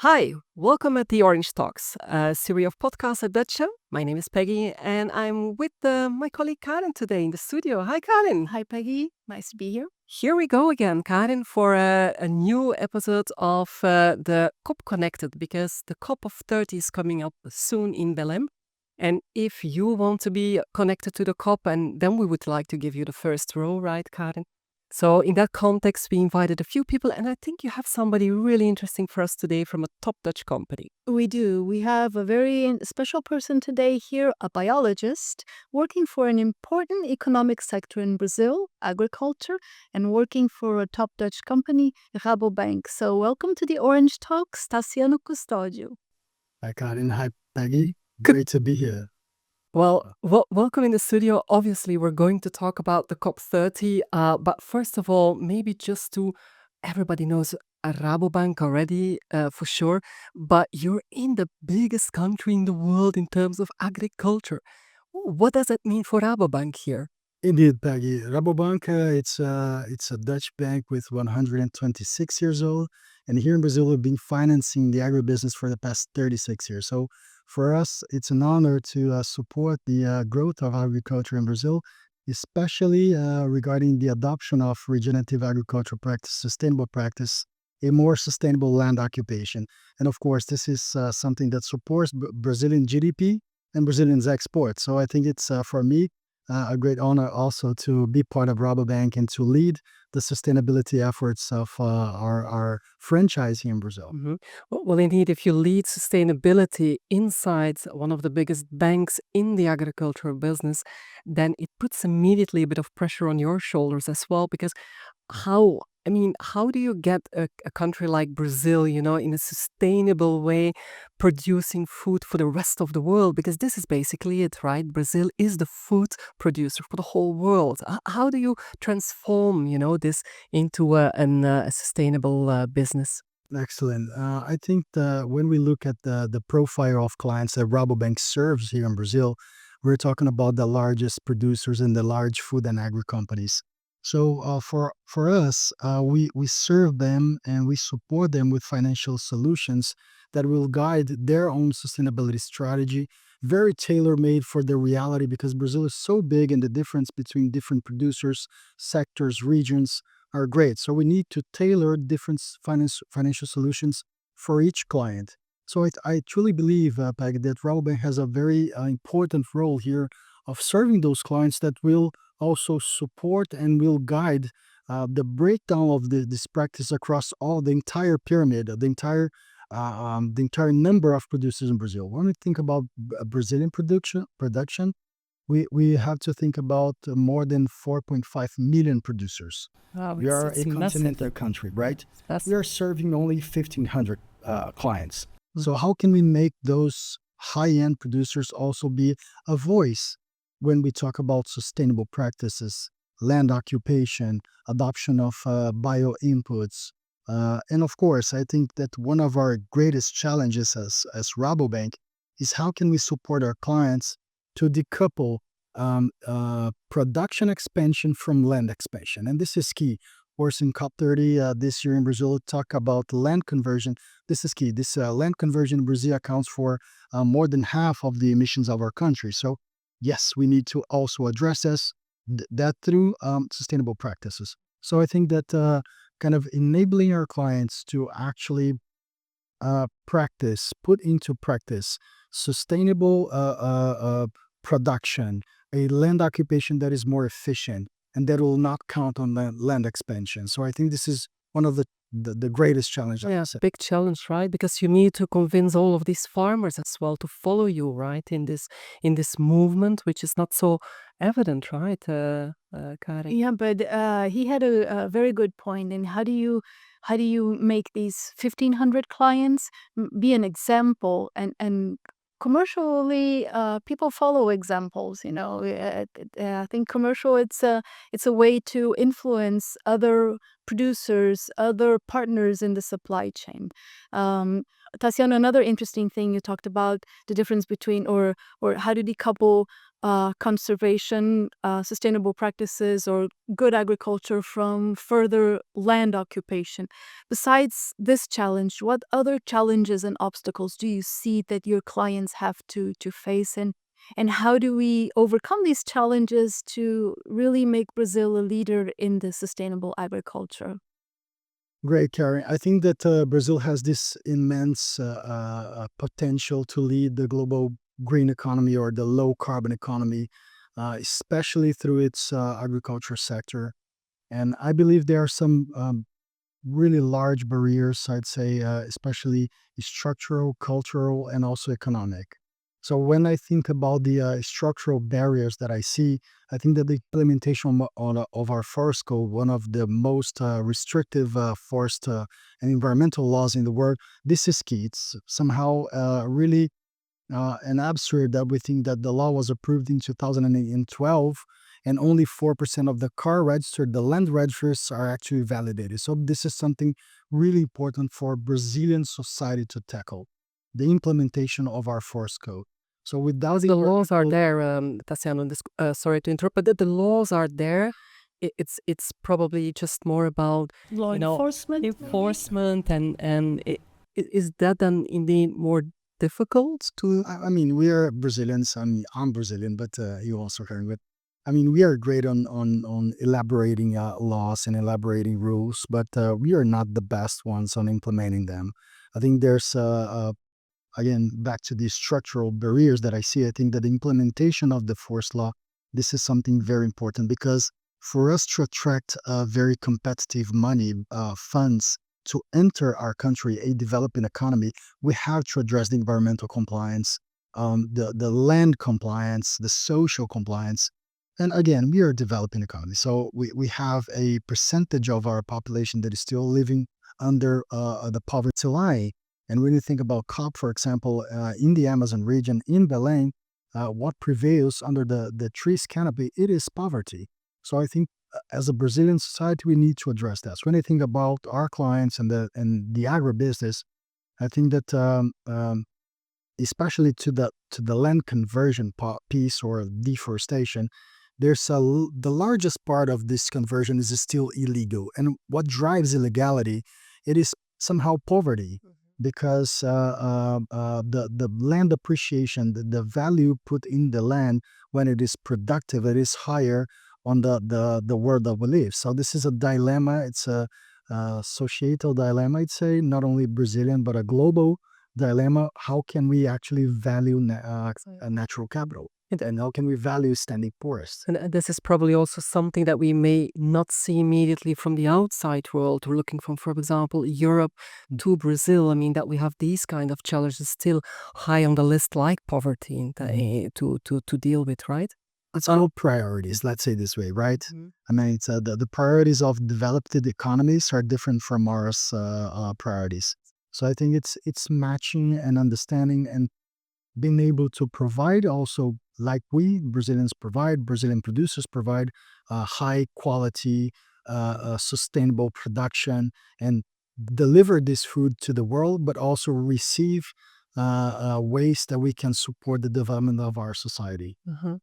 Hi, welcome at the Orange Talks, a series of podcasts at Dutch Show. My name is Peggy, and I'm with my colleague Karen today in the studio. Hi, Karen. Hi, Peggy. Nice to be here. Here we go again, Karen, for a new episode of the COP Connected, because the COP of 30 is coming up soon in Belém. And if you want to be connected to the COP, and then we would like to give you the first row, right, Karen? So in that context, we invited a few people, and I think you have somebody really interesting for us today from a top Dutch company. We do. We have a very special person today here, a biologist working for an important economic sector in Brazil, agriculture, and working for a top Dutch company, Rabobank. So welcome to the Orange Talks, Taciano Custódio. Hi, Karin. Hi, Peggy. Good. Great to be here. Well, welcome in the studio. Obviously, we're going to talk about the COP30, but first of all, maybe just to everybody knows Rabobank already for sure, but you're in the biggest country in the world in terms of agriculture. What does that mean for Rabobank here? Indeed, Peggy. Rabobank, it's a Dutch bank with 126 years old. And here in Brazil, we've been financing the agribusiness for the past 36 years. So for us, it's an honor to support the growth of agriculture in Brazil, especially regarding the adoption of regenerative agricultural practice, sustainable practice, a more sustainable land occupation. And of course, this is something that supports Brazilian GDP and Brazilians' exports. So I think it's, for me, a great honor also to be part of Rabobank and to lead the sustainability efforts of our franchise here in Brazil. Well, indeed, if you lead sustainability inside one of the biggest banks in the agricultural business, then it puts immediately a bit of pressure on your shoulders as well. Because how do you get a country like Brazil, in a sustainable way, producing food for the rest of the world? Because this is basically it, right? Brazil is the food producer for the whole world. How do you transform, this into a sustainable business? Excellent. I think when we look at the profile of clients that Rabobank serves here in Brazil, we're talking about the largest producers and the large food and agri companies. So for us, we serve them and we support them with financial solutions that will guide their own sustainability strategy, very tailor made for their reality because Brazil is so big and the difference between different producers, sectors, regions are great. So we need to tailor different financial solutions for each client. So I truly believe, Peg, that Rabobank has a very important role here of serving those clients that will also support and will guide the breakdown of this practice across all the entire pyramid, the entire number of producers in Brazil. When we think about Brazilian production, we have to think about more than 4.5 million producers. Wow, We are it's a massive. continental country, right? That's We are serving only 1,500 clients. So how can we make those high-end producers also be a voice when we talk about sustainable practices, land occupation, adoption of bio inputs? And of course, I think that one of our greatest challenges as Rabobank is how can we support our clients to decouple production expansion from land expansion. And this is key. Of course, in COP30 this year in Brazil, talk about land conversion. This is key. This land conversion in Brazil accounts for more than half of the emissions of our country. So yes, we need to also address that through sustainable practices. So I think that kind of enabling our clients to actually put into practice sustainable production, a land occupation that is more efficient and that will not count on land expansion. So I think this is one of the greatest challenges. Yeah, big challenge, right? Because you need to convince all of these farmers as well to follow you, right, in this movement, which is not so evident, right, Karen? Yeah, but he had a very good point. And how do you make these 1,500 clients be an example and commercially people follow examples. I think commercial it's a way to influence other producers, other partners in the supply chain. Tassiano, another interesting thing you talked about the difference between or how to decouple conservation, sustainable practices, or good agriculture from further land occupation. Besides this challenge, what other challenges and obstacles do you see that your clients have to face, and how do we overcome these challenges to really make Brazil a leader in the sustainable agriculture? Great, Karen. I think that Brazil has this immense potential to lead the global green economy or the low carbon economy, especially through its agriculture sector. And I believe there are some really large barriers, I'd say, especially structural, cultural, and also economic. So when I think about the structural barriers that I see, I think that the implementation of our forest code, one of the most restrictive forest and environmental laws in the world, this is key. It's somehow really and absurd that we think that the law was approved in 2012 and only 4% of the car registered, the land registers are actually validated. So this is something really important for Brazilian society to tackle, the implementation of our forest code. So without Because the the laws are environmental, there, Taciano, sorry to interrupt, but the laws are there. It's probably just more about, Law you know, enforcement, maybe? enforcement and is that then indeed more difficult to? I mean, we are Brazilians. I mean, I'm Brazilian, but you also heard. But I mean, we are great on elaborating laws and elaborating rules, but we are not the best ones on implementing them. I think there's again back to these structural barriers that I see. I think that the implementation of the forest law, this is something very important because for us to attract very competitive money funds to enter our country, a developing economy, we have to address the environmental compliance, the land compliance, the social compliance. And again, we are a developing economy. So we have a percentage of our population that is still living under the poverty line. And when you think about COP, for example, in the Amazon region, in Belém, what prevails under the trees canopy, it is poverty. So I think as a Brazilian society, we need to address that. So when I think about our clients and the agribusiness, I think that especially to the land conversion piece or deforestation, the largest part of this conversion is still illegal, and what drives illegality, it is somehow poverty, because the land appreciation, the value put in the land when it is productive, it is higher on the world that we live. So this is a dilemma. It's a societal dilemma, I'd say, not only Brazilian but a global dilemma. How can we actually value a natural capital? And how can we value standing forests? And this is probably also something that we may not see immediately from the outside world. We're looking from, for example, Europe to Brazil. I mean, that we have these kind of challenges still high on the list, like poverty, to deal with, right? It's all priorities, let's say this way, right? Mhm. I mean, it's, the priorities of developed economies are different from ours priorities. So I think it's matching and understanding and being able to provide also, like we Brazilians provide, Brazilian producers provide, high quality, sustainable production, and deliver this food to the world, but also receive ways that we can support the development of our society. Uh-huh.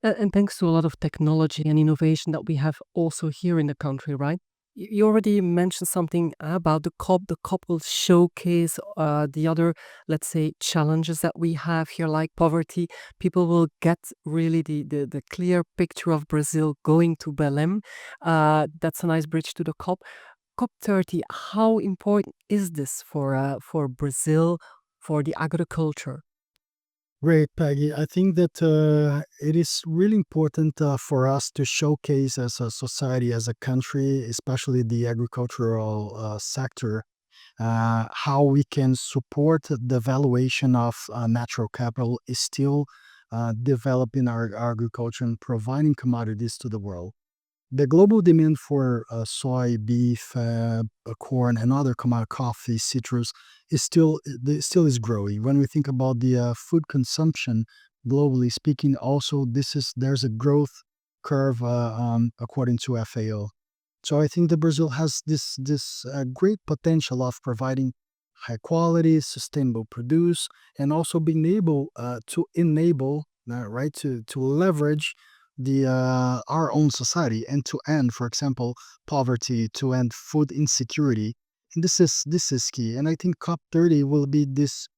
And thanks to a lot of technology and innovation that we have also here in the country, right? You already mentioned something about the COP. The COP will showcase the other, let's say, challenges that we have here, like poverty. People will get really the clear picture of Brazil going to Belém. That's a nice bridge to the COP. COP 30, how important is this for Brazil, for the agriculture? Great, Peggy. I think that it is really important for us to showcase as a society, as a country, especially the agricultural sector, how we can support the valuation of natural capital is still developing our agriculture and providing commodities to the world. The global demand for soy, beef, corn, and other commodity, coffee, citrus, still is growing. When we think about the food consumption, globally speaking, also there's a growth curve according to FAO. So I think that Brazil has this great potential of providing high quality, sustainable produce, and also being able to enable right? To leverage the our own society and to end, for example, poverty, to end food insecurity. And this is key. And I think COP30 will be this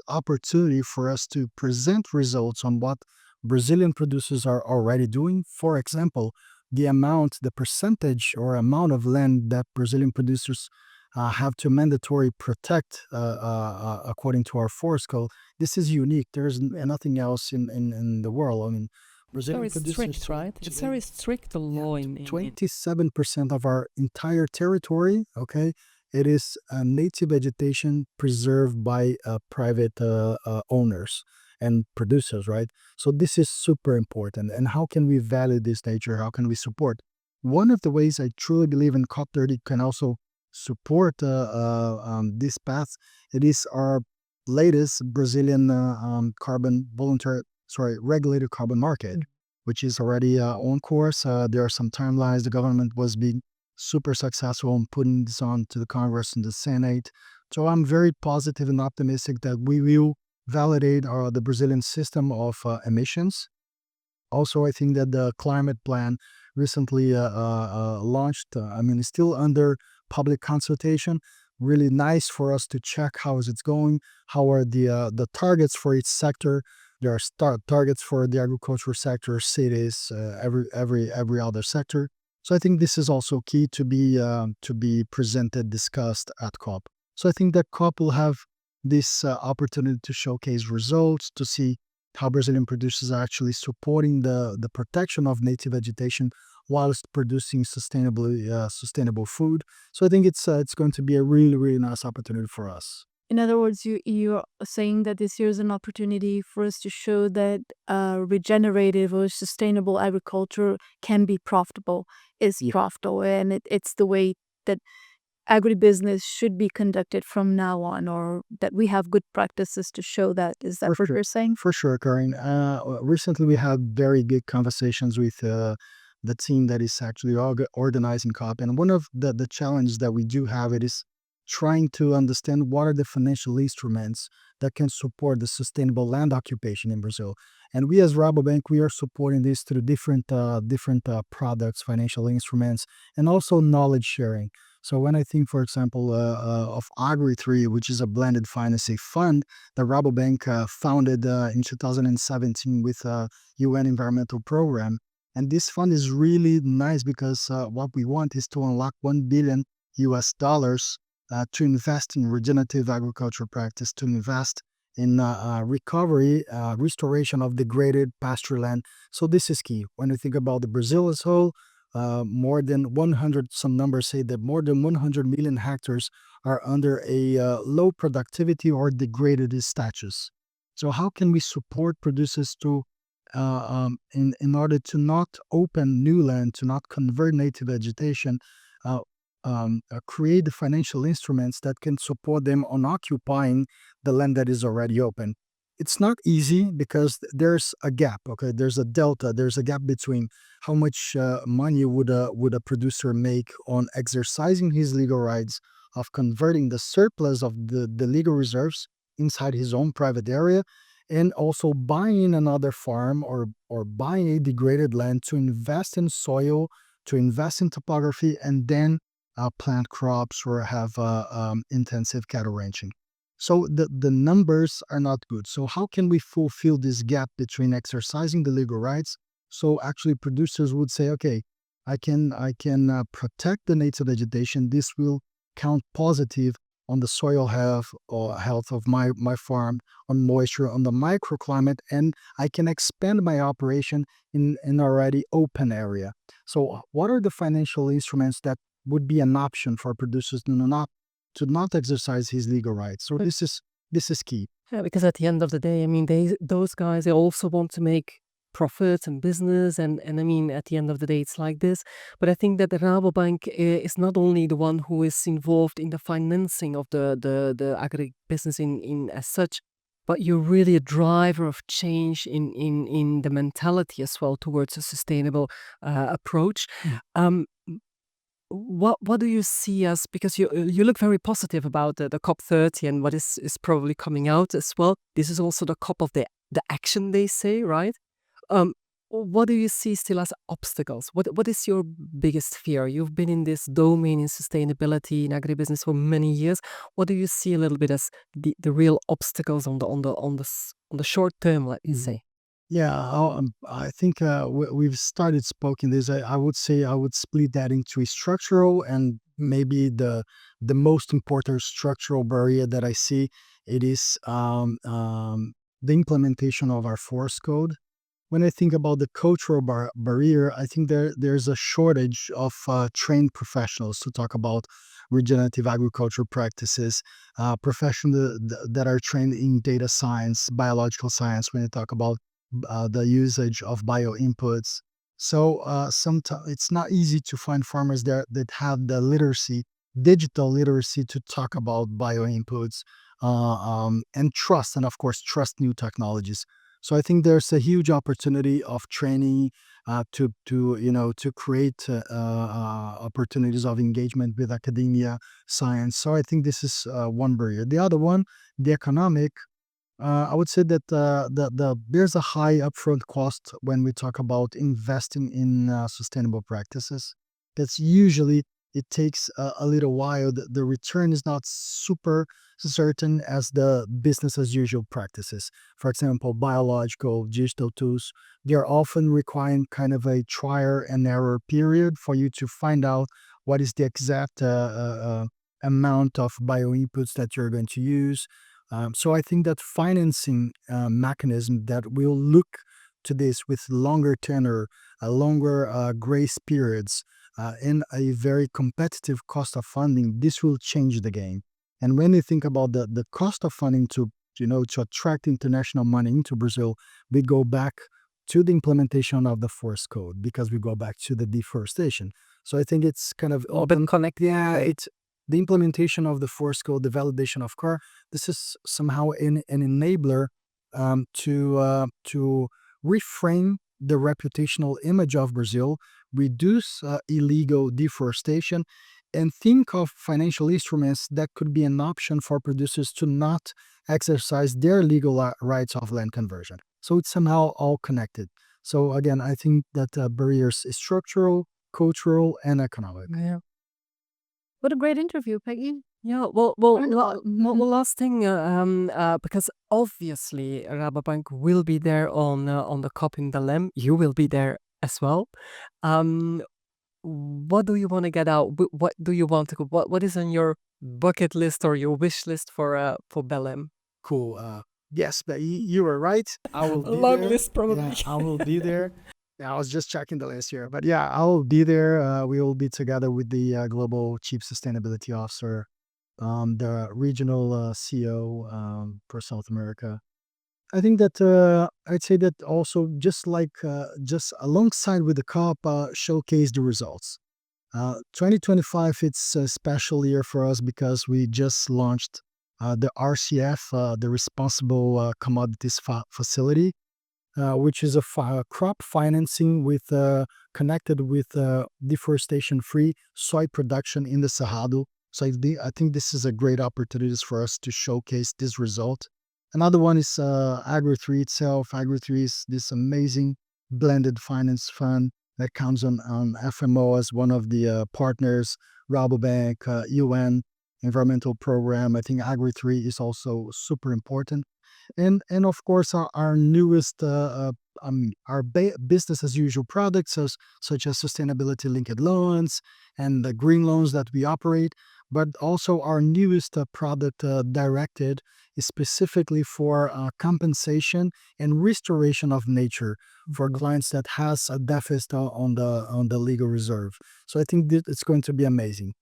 opportunity for us to present results on what Brazilian producers are already doing. For example, the percentage or amount of land that Brazilian producers have to mandatory protect according to our forest code. This is unique. There's nothing else in the world. I mean, It's Brazilian very producers, strict, right? It's very strict, the law in 27% of our entire territory, okay, it is native vegetation preserved by private owners and producers, right? So this is super important. And how can we value this nature? How can we support? One of the ways I truly believe in COP30 can also support this path, it is our latest Brazilian carbon voluntary, sorry, regulated carbon market, which is already on course. There are some timelines. The government was being super successful in putting this on to the Congress and the Senate. So I'm very positive and optimistic that we will validate the Brazilian system of emissions. Also, I think that the climate plan recently launched, I mean, it's still under public consultation. Really nice for us to check how is it going, how are the targets for each sector. There are targets for the agricultural sector, cities, every other sector. So I think this is also key to be presented, discussed at COP. So I think that COP will have this opportunity to showcase results, to see how Brazilian producers are actually supporting the protection of native vegetation whilst producing sustainable food. So I think it's going to be a really, really nice opportunity for us. In other words, you're saying that this year is an opportunity for us to show that regenerative or sustainable agriculture can be profitable, is profitable, and it's the way that agribusiness should be conducted from now on, or that we have good practices to show that. Is that For what sure. you're saying? For sure, Karin. Recently, we had very good conversations with the team that is actually organizing COP. And one of the challenges that we do have it is trying to understand what are the financial instruments that can support the sustainable land occupation in Brazil. And we as Rabobank, we are supporting this through different products, financial instruments, and also knowledge sharing. So when I think, for example, of Agri3, which is a blended financing fund that Rabobank founded in 2017 with a UN environmental program. And this fund is really nice because what we want is to unlock 1 billion US dollars to invest in regenerative agriculture practice, to invest in recovery, restoration of degraded pasture land. So this is key. When we think about the Brazil as a whole, more than 100, some numbers say that more than 100 million hectares are under a low productivity or degraded status. So how can we support producers to, in order to not open new land, to not convert native vegetation, uh, create the financial instruments that can support them on occupying the land that is already open? It's not easy because there's a gap. Okay, there's a delta. There's a gap between how much money would a producer make on exercising his legal rights of converting the surplus of the legal reserves inside his own private area, and also buying another farm or buying a degraded land to invest in soil, to invest in topography, and then plant crops or have intensive cattle ranching. So the numbers are not good. So how can we fulfill this gap between exercising the legal rights? So actually producers would say, okay, I can protect the native vegetation. This will count positive on the soil health or health of my farm, on moisture, on the microclimate, and I can expand my operation in an already open area. So what are the financial instruments that would be an option for producers to not exercise his legal rights? So But this is key. yeah, because at the end of the day, I mean, those guys, they also want to make profits and business, and I mean, at the end of the day, it's like this. But I think that the Rabobank is not only the one who is involved in the financing of the agribusiness in as such, but you're really a driver of change in the mentality as well towards a sustainable approach. Mm. Um, what do you see as, because you look very positive about the COP30 and what is probably coming out as well. This is also the COP of the action they say, right? Um, what do you see still as obstacles? What is your biggest fear? You've been in this domain in sustainability in agribusiness for many years. What do you see a little bit as the real obstacles on the short term, let me Mhm. say? Yeah, I think we've started spoken this. I would say I would split that into a structural and maybe the most important structural barrier that I see. It is the implementation of our force code. When I think about the cultural barrier, I think there's a shortage of trained professionals to talk about regenerative agriculture practices, professionals that are trained in data science, biological science. When you talk about the usage of bio inputs, so sometimes it's not easy to find farmers there that have the literacy, digital literacy, to talk about bio inputs and trust, and of course, trust new technologies. So I think there's a huge opportunity of training to create opportunities of engagement with academia, science. So I think this is one barrier. The other one, the economic. I would say that there's a high upfront cost when we talk about investing in sustainable practices. That's usually it takes a little while. The return is not super certain as the business as usual practices. For example, biological digital tools, they are often requiring kind of a trial and error period for you to find out what is the exact amount of bio inputs that you're going to use. So I think that financing mechanism that will look to this with longer tenor, longer grace periods, and a very competitive cost of funding, this will change the game. And when you think about the cost of funding to attract international money into Brazil, we go back to the implementation of the forest code because we go back to the deforestation. So I think it's kind of All bit open. connected. Yeah, it's the implementation of the forest code, the validation of car. This is somehow an enabler to reframe the reputational image of Brazil, reduce illegal deforestation, and think of financial instruments that could be an option for producers to not exercise their legal rights of land conversion. So it's somehow all connected. So again, I think that barriers is structural, cultural, and economic. Yeah. What a great interview, Peggy. Yeah, last thing, because obviously Rabobank will be there on the COP in Belém. You will be there as well. Um, what do you want to get out? What do you want to go? What is on your bucket list or your wish list for Belém? Cool. Yes, but you were right. I will A be long there. list, probably. Yeah, I will be there. Yeah, I was just checking the list here, but yeah, I will be there. We will be together with the global chief sustainability officer, the regional CEO for South America. I think that I'd say that also just alongside with the COP, showcase the results. 2025, it's a special year for us because we just launched the RCF, the Responsible Commodities Facility, which is a crop financing with connected with deforestation-free soy production in the Cerrado. So I think this is a great opportunity for us to showcase this result. Another one is Agri3 itself. Agri3 is this amazing blended finance fund that comes on FMO as one of the partners, Rabobank, UN environmental program. I think Agri3 is also super important, and of course our newest our business as usual products such as sustainability linked loans and the green loans that we operate, but also our newest product directed is specifically for compensation and restoration of nature for clients that has a deficit on the legal reserve. So I think that it's going to be amazing.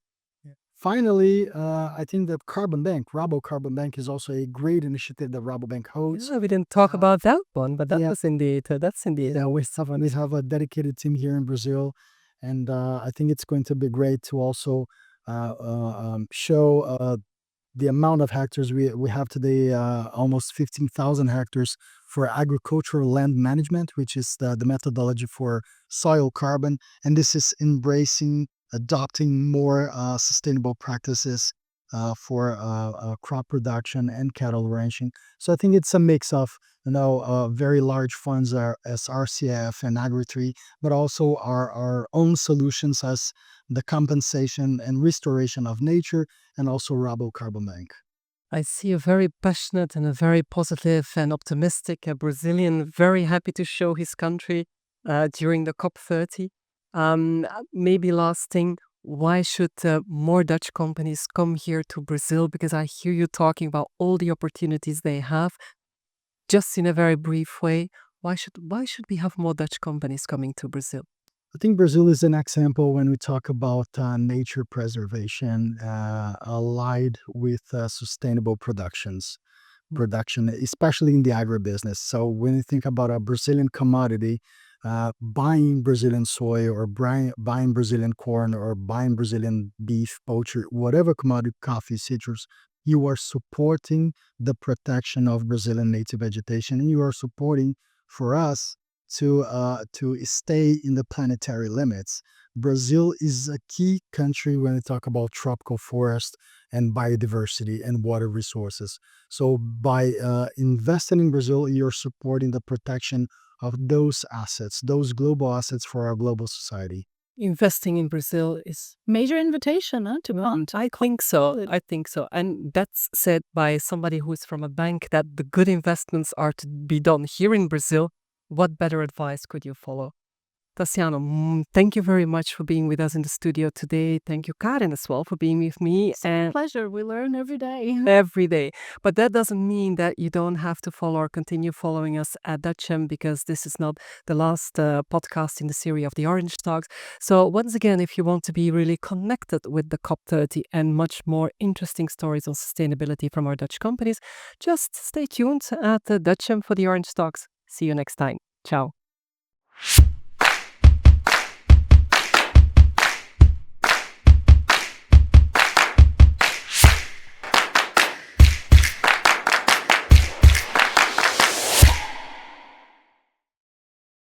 Finally, I think that Carbon Bank, Rabo Carbon Bank, is also a great initiative that Rabobank holds. Yeah, we didn't talk Uh, about that one, but yeah, that's indeed a waste of we have a dedicated team here in Brazil, and I think it's going to be great to also show the amount of hectares we have today, almost 15,000 hectares for agricultural land management, which is the methodology for soil carbon. And this is embracing, adopting more sustainable practices for crop production and cattle ranching. So I think it's a mix of very large funds as RCF and Agri3, but also our own solutions as the compensation and restoration of nature, and also Carbon Bank. I see a very passionate and a very positive and optimistic Brazilian, very happy to show his country during the COP30. Maybe last thing, why should more Dutch companies come here to Brazil? Because I hear you talking about all the opportunities they have. Just in a very brief way, why should we have more Dutch companies coming to Brazil? I think Brazil is an example when we talk about nature preservation allied with sustainable production, especially in the agribusiness. So when you think about a Brazilian commodity, buying Brazilian soy or buying Brazilian corn or buying Brazilian beef, poultry, whatever commodity, coffee, citrus, you are supporting the protection of Brazilian native vegetation, and you are supporting for us to stay in the planetary limits. Brazil is a key country when we talk about tropical forest and biodiversity and water resources. So by investing in Brazil, you're supporting the protection of those assets, those global assets for our global society. Investing in Brazil is Major invitation, huh, to come. I think so. I think so. And that's said by somebody who is from a bank that the good investments are to be done here in Brazil. What better advice could you follow? Taciano, thank you very much for being with us in the studio today. Thank you, Karen, as well, for being with me. And Pleasure. We learn every day. every day. But that doesn't mean that you don't have to follow or continue following us at Dutchem, because this is not the last podcast in the series of the Orange Talks. So once again, if you want to be really connected with the COP30 and much more interesting stories on sustainability from our Dutch companies, just stay tuned at Dutchem for the Orange Talks. See you next time. Ciao.